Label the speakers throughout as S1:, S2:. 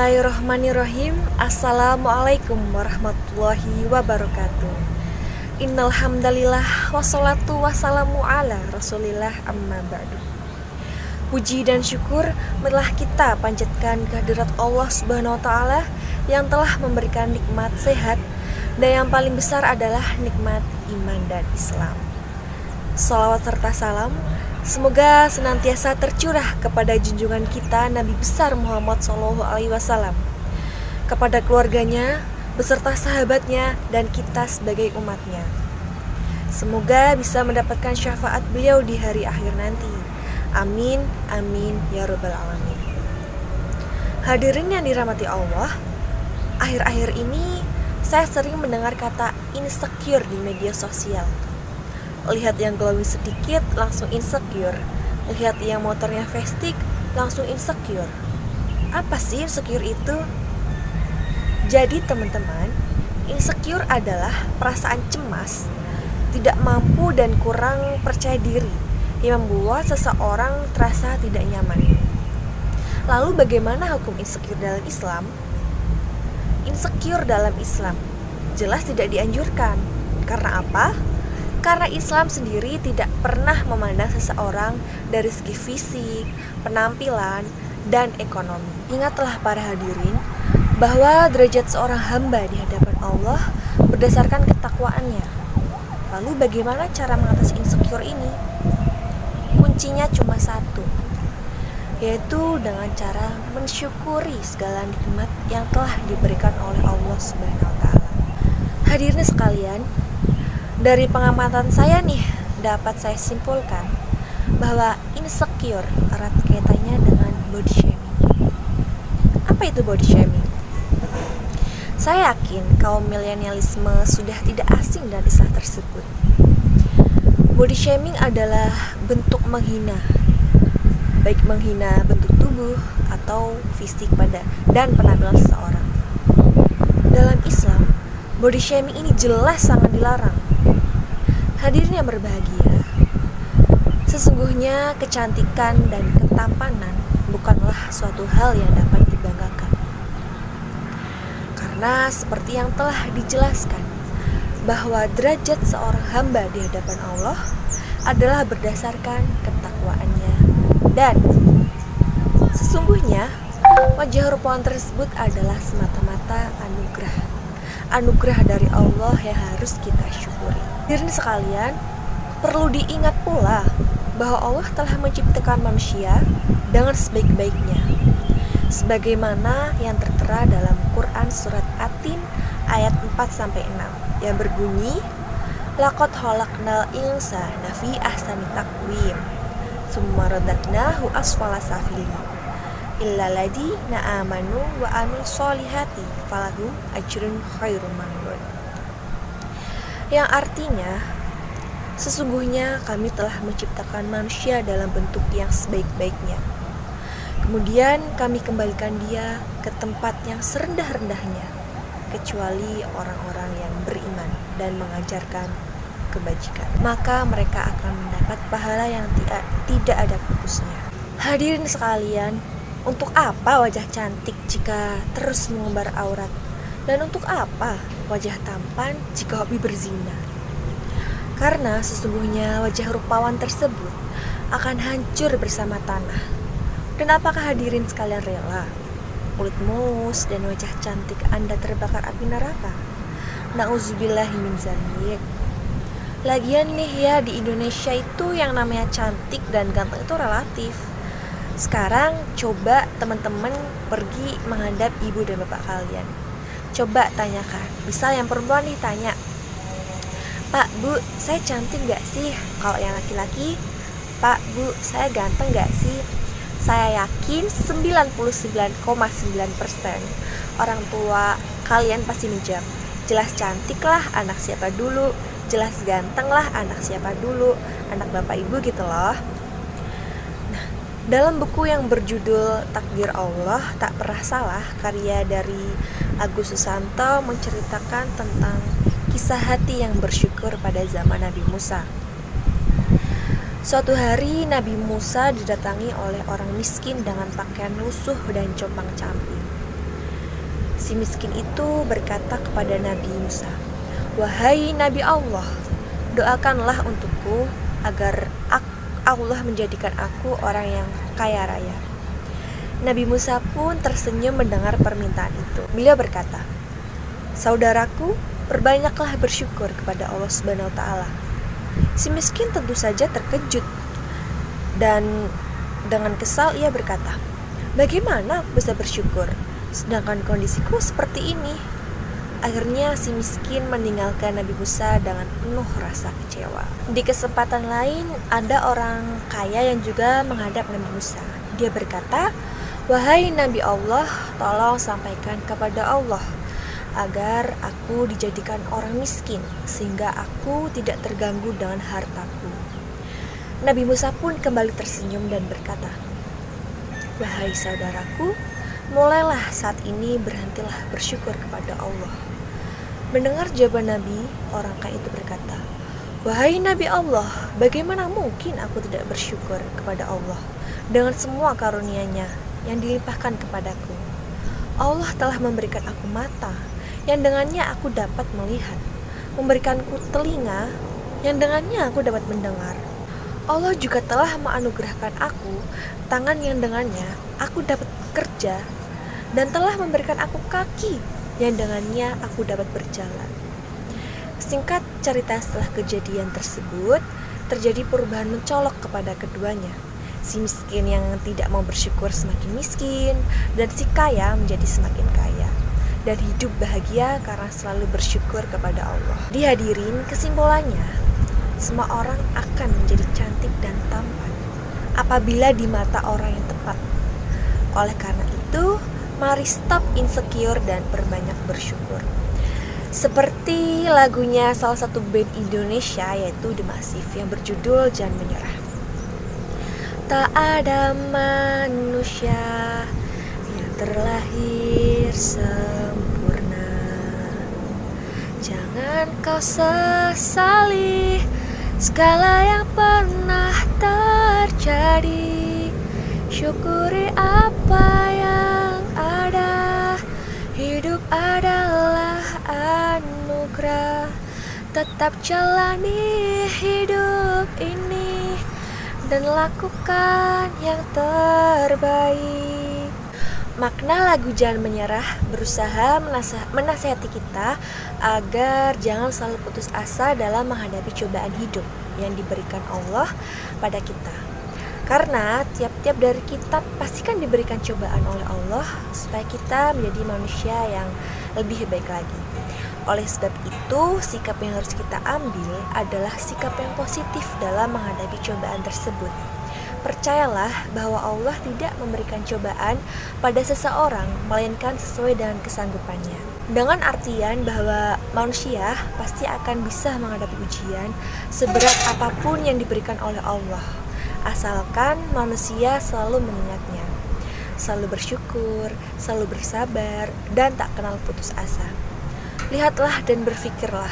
S1: Bismillahirrahmanirrahim. Assalamualaikum warahmatullahi wabarakatuh. Innal hamdalillah wassalatu wassalamu ala rasulillah amma ba'du. Puji dan syukur marilah kita panjatkan kehadirat Allah Subhanahu wa taala yang telah memberikan nikmat sehat dan yang paling besar adalah nikmat iman dan Islam. Shalawat serta salam semoga senantiasa tercurah kepada junjungan kita Nabi besar Muhammad SAW, kepada keluarganya, beserta sahabatnya, dan kita sebagai umatnya. Semoga bisa mendapatkan syafaat beliau di hari akhir nanti. Amin, amin, ya rabbal alamin. Hadirin yang dirahmati Allah, akhir-akhir ini saya sering mendengar kata insecure di media sosial. Lihat yang glowing sedikit langsung insecure, lihat yang motornya festik langsung insecure. Apa sih insecure itu? Jadi teman-teman, insecure adalah perasaan cemas, tidak mampu dan kurang percaya diri yang membuat seseorang terasa tidak nyaman. Lalu bagaimana hukum insecure dalam Islam? Insecure dalam Islam jelas tidak dianjurkan. Karena apa? Karena Islam sendiri tidak pernah memandang seseorang dari segi fisik, penampilan, dan ekonomi. Ingatlah para hadirin bahwa derajat seorang hamba di hadapan Allah berdasarkan ketakwaannya. Lalu bagaimana cara mengatasi insecure ini? Kuncinya cuma satu, yaitu dengan cara mensyukuri segala nikmat yang telah diberikan oleh Allah Subhanahu wa taala. Hadirin sekalian, dari pengamatan saya nih, dapat saya simpulkan bahwa insecure erat kaitannya dengan body shaming. Apa itu body shaming? Saya yakin kaum milenialisme sudah tidak asing dengan istilah tersebut. Body shaming adalah bentuk menghina, baik menghina bentuk tubuh atau fisik pada dan penampilan seseorang. Dalam Islam, body shaming ini jelas sangat dilarang. Hadirin yang berbahagia, sesungguhnya kecantikan dan ketampanan bukanlah suatu hal yang dapat dibanggakan. Karena seperti yang telah dijelaskan, bahwa derajat seorang hamba di hadapan Allah adalah berdasarkan ketakwaannya. Dan sesungguhnya wajah rupawan tersebut adalah semata-mata anugerah dari Allah yang harus kita syukuri. Hadirin sekalian, perlu diingat pula bahwa Allah telah menciptakan manusia dengan sebaik-baiknya, sebagaimana yang tertera dalam Quran surat At-Tin ayat 4-6 yang berbunyi, laqad khalaqnal insana fi ahsani taqwim tsumma radadnahu asfala safilin illa ladina amanu wa amilus solihati falahum ajrun khairum mamnun. Yang artinya, sesungguhnya kami telah menciptakan manusia dalam bentuk yang sebaik-baiknya. Kemudian kami kembalikan dia ke tempat yang serendah-rendahnya, kecuali orang-orang yang beriman dan mengajarkan kebajikan. Maka mereka akan mendapat pahala yang tidak ada putusnya. Hadirin sekalian, untuk apa wajah cantik jika terus mengumbar aurat? Dan untuk apa wajah tampan jika hobi berzina? Karena sesungguhnya wajah rupawan tersebut akan hancur bersama tanah. Dan apakah hadirin sekalian rela kulit mulus dan wajah cantik Anda terbakar api neraka? Nauzubillahi min dzalik. Lagian nih ya, di Indonesia itu yang namanya cantik dan ganteng itu relatif. Sekarang coba teman-teman pergi menghadap ibu dan bapak kalian. Coba tanyakan, misal yang perempuan nih tanya, Pak, Bu, saya cantik gak sih? Kalau yang laki-laki, Pak, Bu, saya ganteng gak sih? Saya yakin 99,9% orang tua kalian pasti menjawab, jelas cantik lah anak siapa dulu, jelas ganteng lah anak siapa dulu, anak bapak ibu gitu loh. Dalam buku yang berjudul Takdir Allah Tak Pernah Salah, karya dari Agus Susanto, menceritakan tentang kisah hati yang bersyukur pada zaman Nabi Musa. Suatu hari Nabi Musa didatangi oleh orang miskin dengan pakaian lusuh dan compang-camping. Si miskin itu berkata kepada Nabi Musa, "Wahai Nabi Allah, doakanlah untukku agar Allah menjadikan aku orang yang kaya raya." Nabi Musa pun tersenyum mendengar permintaan itu. Beliau berkata, "Saudaraku, perbanyaklah bersyukur kepada Allah Subhanahu wa taala." Si miskin tentu saja terkejut dan dengan kesal ia berkata, "Bagaimana aku bisa bersyukur sedangkan kondisiku seperti ini?" Akhirnya si miskin meninggalkan Nabi Musa dengan penuh rasa kecewa. Di kesempatan lain, ada orang kaya yang juga menghadap Nabi Musa. Dia berkata, "Wahai Nabi Allah, tolong sampaikan kepada Allah agar aku dijadikan orang miskin sehingga aku tidak terganggu dengan hartaku." Nabi Musa pun kembali tersenyum dan berkata, "Wahai saudaraku, mulailah saat ini berhentilah bersyukur kepada Allah." Mendengar jawaban Nabi, orang kaya itu berkata, "Wahai Nabi Allah, bagaimana mungkin aku tidak bersyukur kepada Allah dengan semua karunia-Nya yang dilimpahkan kepadaku? Allah telah memberikan aku mata yang dengannya aku dapat melihat, memberikanku telinga yang dengannya aku dapat mendengar. Allah juga telah menganugerahkan aku tangan yang dengannya aku dapat bekerja, dan telah memberikan aku kaki yang dengannya aku dapat berjalan." Singkat cerita, setelah kejadian tersebut terjadi perubahan mencolok kepada keduanya. Si miskin yang tidak mau bersyukur semakin miskin, dan si kaya menjadi semakin kaya, dan hidup bahagia karena selalu bersyukur kepada Allah. Dihadirin, kesimpulannya, semua orang akan menjadi cantik dan tampan apabila di mata orang yang tepat. Oleh karena itu, mari stop insecure dan perbanyak bersyukur. Seperti lagunya salah satu band Indonesia, yaitu The Massive, yang berjudul Jangan Menyerah. Tak ada manusia yang terlahir sempurna. Jangan kau sesali segala yang pernah terjadi. Syukuri apa yang ada. Hidup adalah anugerah. Tetap jalani hidup ini dan lakukan yang terbaik. Makna lagu Jangan Menyerah berusaha menasihati kita agar jangan selalu putus asa dalam menghadapi cobaan hidup yang diberikan Allah pada kita. Karena tiap-tiap dari kita pasti kan diberikan cobaan oleh Allah supaya kita menjadi manusia yang lebih baik lagi. Oleh sebab itu, sikap yang harus kita ambil adalah sikap yang positif dalam menghadapi cobaan tersebut. Percayalah bahwa Allah tidak memberikan cobaan pada seseorang melainkan sesuai dengan kesanggupannya. Dengan artian bahwa manusia pasti akan bisa menghadapi ujian seberat apapun yang diberikan oleh Allah, asalkan manusia selalu mengingatnya, selalu bersyukur, selalu bersabar, dan tak kenal putus asa. Lihatlah dan berpikirlah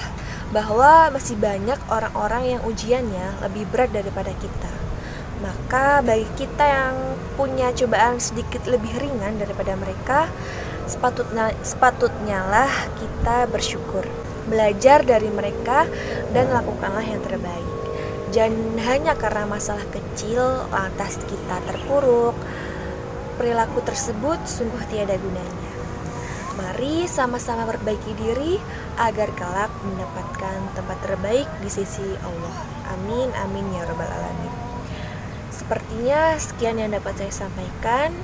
S1: bahwa masih banyak orang-orang yang ujiannya lebih berat daripada kita. Maka bagi kita yang punya cobaan sedikit lebih ringan daripada mereka, sepatutnya lah kita bersyukur, belajar dari mereka, dan lakukanlah yang terbaik. Jangan hanya karena masalah kecil lantas kita terpuruk. Perilaku tersebut sungguh tiada gunanya. Mari sama-sama perbaiki diri agar kelak mendapatkan tempat terbaik di sisi Allah. Amin, amin ya rabbal alamin. Sepertinya sekian yang dapat saya sampaikan.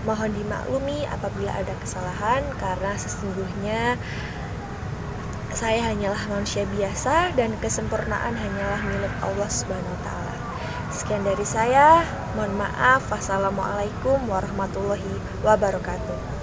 S1: Mohon dimaklumi apabila ada kesalahan, karena sesungguhnya saya hanyalah manusia biasa dan kesempurnaan hanyalah milik Allah Subhanahu wa taala. Sekian dari saya. Mohon maaf. Wassalamualaikum warahmatullahi wabarakatuh.